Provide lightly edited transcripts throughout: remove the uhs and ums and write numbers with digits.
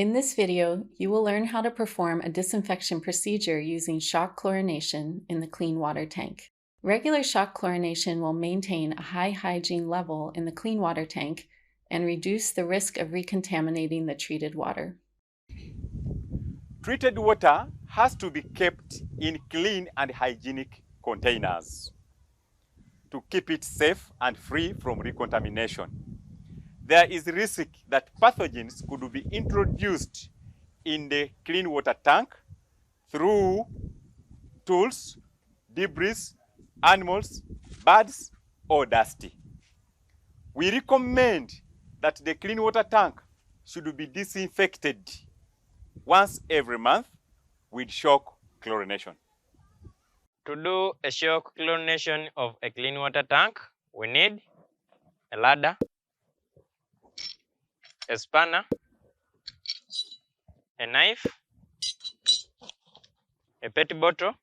In this video, you will learn how to perform a disinfection procedure using shock chlorination in the clean water tank. Regular shock chlorination will maintain a high hygiene level in the clean water tank and reduce the risk of recontaminating the treated water. Treated water has to be kept in clean and hygienic containers to keep it safe and free from recontamination. There is risk that pathogens could be introduced in the clean water tank through tools, debris, animals, birds, or dust. We recommend that the clean water tank should be disinfected once every month with shock chlorination. To do a shock chlorination of a clean water tank, we need a ladder, a spanner, a knife, a petri bottle,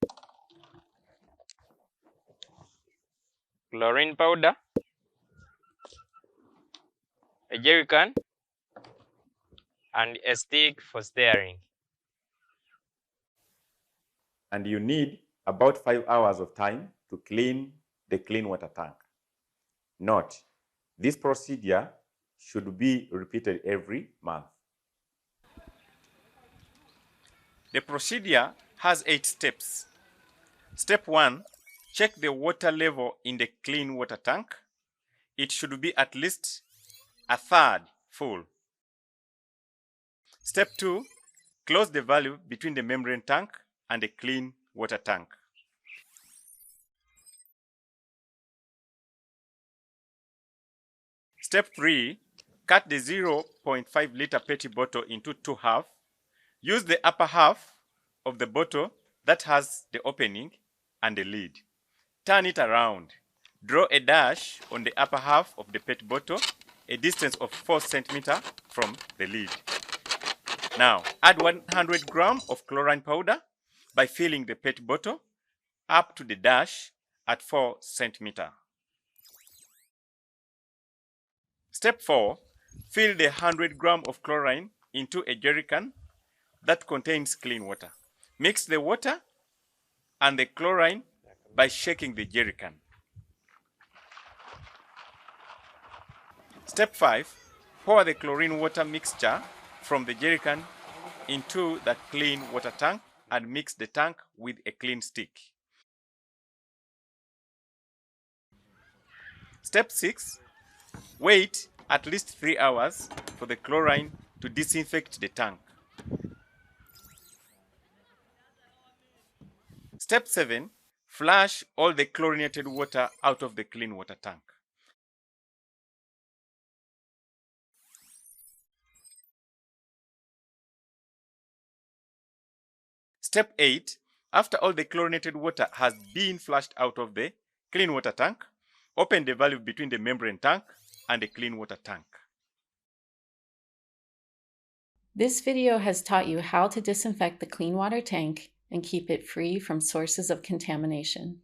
chlorine powder, a jerry can, and a stick for stirring. And you need about 5 hours of time to clean the clean water tank. Note, this procedure should be repeated every month. The procedure has 8 steps. Step 1, check the water level in the clean water tank. It should be at least a third full. Step 2, close the valve between the membrane tank and the clean water tank. Step 3, cut the 0.5 liter petri bottle into 2 halves. Use the upper half of the bottle that has the opening and the lid. Turn it around. Draw a dash on the upper half of the petri bottle, a distance of 4 centimeters from the lid. Now, add 100 grams of chlorine powder by filling the petri bottle up to the dash at 4 centimeters. Step 4, fill the 100 grams of chlorine into a jerry can that contains clean water. Mix the water and the chlorine by shaking the jerry can. Step 5, pour the chlorine water mixture from the jerry can into that clean water tank and mix the tank with a clean stick. Step 6, wait at least 3 hours for the chlorine to disinfect the tank. Step 7, flush all the chlorinated water out of the clean water tank. Step 8, after all the chlorinated water has been flushed out of the clean water tank, open the valve between the membrane tank and the clean water tank. This video has taught you how to disinfect the clean water tank and keep it free from sources of contamination.